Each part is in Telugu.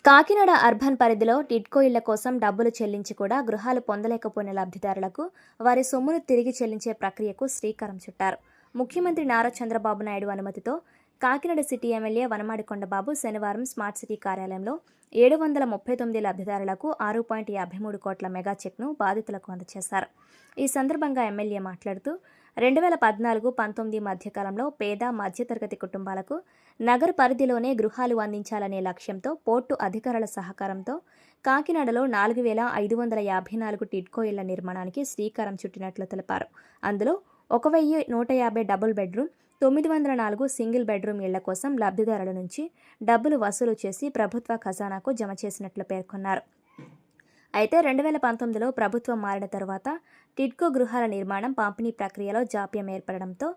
కాకినాడ అర్బన్ పరిధిలో టిడ్కో ఇళ్ల కోసం డబ్బులు చెల్లించి కూడా గృహాలు పొందలేకపోయిన లబ్ధిదారులకు వారి సొమ్మును తిరిగి చెల్లించే ప్రక్రియకు శ్రీకారం చుట్టారు. ముఖ్యమంత్రి నారా చంద్రబాబు నాయుడు అనుమతితో కాకినాడ సిటీ ఎమ్మెల్యే వనమాడి కొండబాబు శనివారం స్మార్ట్ సిటీ కార్యాలయంలో 739 లబ్ధిదారులకు 6.53 కోట్ల మెగా చెక్ను బాధితులకు అందజేశారు. ఈ సందర్భంగా ఎమ్మెల్యే మాట్లాడుతూ 2014-19 మధ్యకాలంలో పేద మధ్యతరగతి కుటుంబాలకు నగర పరిధిలోనే గృహాలు అందించాలనే లక్ష్యంతో పోర్టు అధికారుల సహకారంతో కాకినాడలో 4,554 టిడ్కో ఇళ్ల నిర్మాణానికి శ్రీకారం చుట్టినట్లు తెలిపారు. అందులో 1,150 డబుల్ బెడ్రూమ్, 904 సింగిల్ బెడ్రూమ్ ఇళ్ల కోసం లబ్ధిదారుల నుంచి డబ్బులు వసూలు చేసి ప్రభుత్వ ఖజానాకు జమ చేసినట్లు పేర్కొన్నారు. అయితే 2019లో ప్రభుత్వం మారిన తరువాత టిడ్కో గృహాల నిర్మాణం పంపిణీ ప్రక్రియలో జాప్యం ఏర్పడడంతో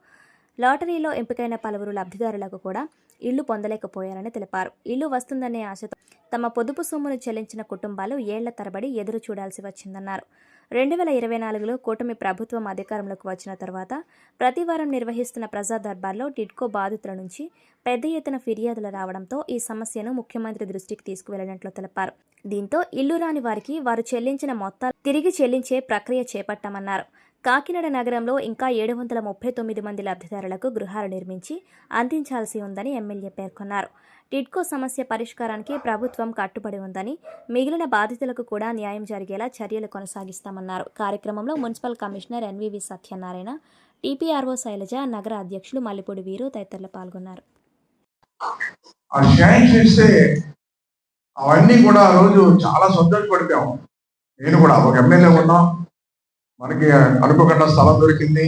లాటరీలో ఎంపికైన పలువురు లబ్ధిదారులకు కూడా ఇళ్లు పొందలేకపోయారని తెలిపారు. ఇల్లు వస్తుందనే ఆశతో తమ పొదుపు సొమ్మును చెల్లించిన కుటుంబాలు ఏళ్ల తరబడి ఎదురు చూడాల్సి వచ్చిందన్నారు. 2024లో కూటమి ప్రభుత్వం అధికారంలోకి వచ్చిన తర్వాత ప్రతివారం నిర్వహిస్తున్న ప్రజా దర్బార్లో టిడ్కో బాధితుల నుంచి పెద్ద ఎత్తున ఫిర్యాదులు రావడంతో ఈ సమస్యను ముఖ్యమంత్రి దృష్టికి తీసుకువెళ్లినట్లు తెలిపారు. దీంతో ఇల్లు రాని వారికి వారు చెల్లించిన మొత్తాలు తిరిగి చెల్లించే ప్రక్రియ చేపట్టామన్నారు. కాకినాడ నగరంలో ఇంకా 739 మంది లబ్ధిదారులకు గృహాలు నిర్మించి అందించాల్సి ఉందని ఎమ్మెల్యే పేర్కొన్నారు. టిడ్కో సమస్య పరిష్కారానికి ప్రభుత్వం కట్టుబడి ఉందని, మిగిలిన బాధితులకు కూడా న్యాయం జరిగేలా చర్యలు కొనసాగిస్తామన్నారు. కార్యక్రమంలో municipal commissioner N V V Satyanarayana, TPRO Sailaja, నగర అధ్యక్షులు మల్లిపూడి వీరు తదితరులు పాల్గొన్నారు. అవన్నీ కూడా ఆ రోజు చాలా సంతోషపడిపోయాము. నేను కూడా ఒక ఎమ్మెల్యే ఉన్నాం, మనకి అనుకోకుండా స్థలం దొరికింది.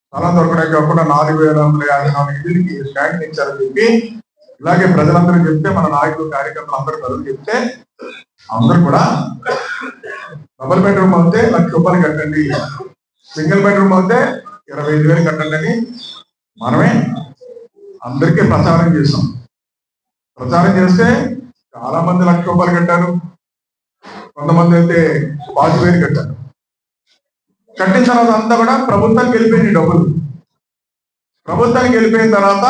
స్థలం దొరకడే కాకుండా 4,254 ఇళ్ళకి శాంక్షన్ ఇచ్చారని చెప్పి ఇలాగే ప్రజలందరూ చెప్తే, మన నాయకులు కార్యకర్తలు అందరూ ప్రజలు చెప్తే అందరూ కూడా డబుల్ బెడ్రూమ్ అయితే ₹1,00,000 కట్టండి, సింగిల్ బెడ్రూమ్ అయితే 25,000 కట్టండి అని మనమే అందరికీ ప్రచారం చేసాం. ప్రచారం చేస్తే చాలా మంది ₹1,00,000 కట్టారు, కొంతమంది అయితే 5,000 కట్టారు. కట్టిన తర్వాత అంతా కూడా ప్రభుత్వానికి వెళ్ళిపోయింది డబ్బులు. ప్రభుత్వానికి వెళ్ళిపోయిన తర్వాత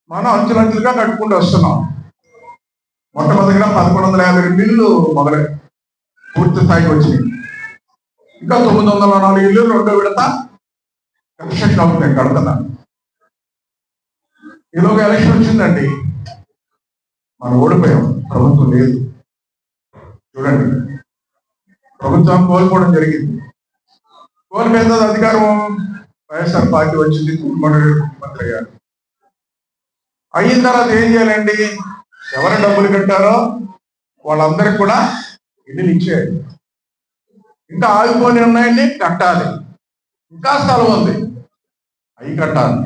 మనం అంచులంచులుగా కట్టుకుంటూ వస్తున్నాం. మొట్టమొదటిగా 1,152 ఇళ్ళు మొదలై పూర్తి స్థాయికి వచ్చినాయి. ఇంకా 904 ఇళ్ళు రెండో విడత కన్స్ట్రక్షన్ అవుతున్నాయి, కడుతున్నారు. ఈలోగా ఎలక్షన్ వచ్చిందండి, మనం ఓడిపోయాం, ప్రభుత్వం లేదు. చూడండి, ప్రభుత్వం కోల్పోవడం జరిగింది. కోల్పోయిన అధికారం వైఎస్ఆర్ పార్టీ వచ్చింది, ముఖ్యమంత్రి గారు అయిన తర్వాత ఏం చేయాలండి? ఎవరు డబ్బులు కట్టారో వాళ్ళందరికీ కూడా ఇల్లు ఇచ్చేయాలి. ఇంకా ఆగిపోయి ఉన్నాయండి, కట్టాలి. ఇంకా స్థలం ఉంది, అవి కట్టాలి.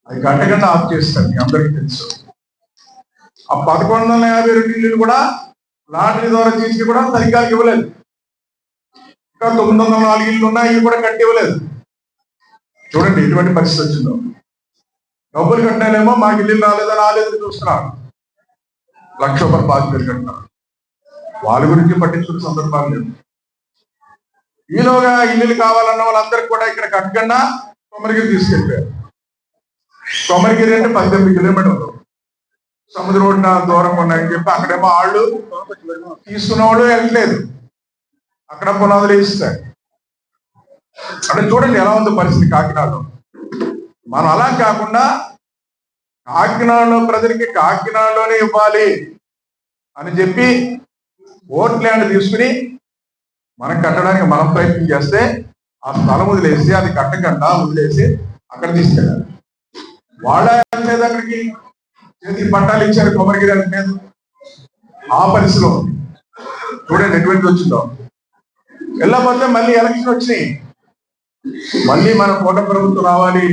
అవి కట్టకుండా ఆఫ్ చేస్తారు, మీ అందరికీ తెలుసు. ఆ 1,152 ఇల్లు కూడా లాటరీ ద్వారా తీసుకు కూడా సరిగ్గా ఇవ్వలేదు. ఇంకా 904 ఇళ్ళు ఉన్నాయి, ఇవి కూడా కట్టి ఇవ్వలేదు. చూడండి ఎటువంటి పరిస్థితి వచ్చిందో. డబ్బులు కట్టినాలేమో మాకు ఇల్లు రాలేదు చూస్తున్నారు, ₹1,00,000 బాధ్యతలు కట్టినారు. వాళ్ళ గురించి పట్టించుకునే సందర్భాలు లేదు. ఈలోగా ఇల్లు కావాలన్న వాళ్ళందరికీ కూడా ఇక్కడ కట్టకుండా కొమరగిరి తీసుకెళ్ళిపోయారు. కొమరగిరి అంటే 18 కిలోమీటర్లు, సముద్ర ఒడ్డున దూరంగా ఉన్నాయని చెప్పి అక్కడేమో వాళ్ళు తీసుకున్న వాళ్ళు వెళ్ళట్లేదు, అక్కడ పునాదులు వేస్తారు. అంటే చూడండి ఎలా ఉందో పరిస్థితి కాకినాడలో. మనం అలా కాకుండా కాకినాడలో ప్రజలకి కాకినాడలోనే ఇవ్వాలి అని చెప్పి ఓట్ ల్యాండ్ తీసుకుని మనం కట్టడానికి మనం ప్రయత్నం చేస్తే ఆ స్థలం వదిలేసి, అది కట్టకుండా వదిలేసి అక్కడ తీసుకెళ్ళాలి. వాళ్ళ లేదు, అక్కడికి చేతికి పట్టాలు ఇచ్చారు, కొమరగిరి లేదు. ఆ పరిస్థితిలో చూడండి ఎటువంటి వచ్చిందో. వెళ్ళకపోతే మళ్ళీ ఎలక్షన్ వచ్చినాయి, మళ్ళీ మన కోట ప్రభుత్వం రావాలి,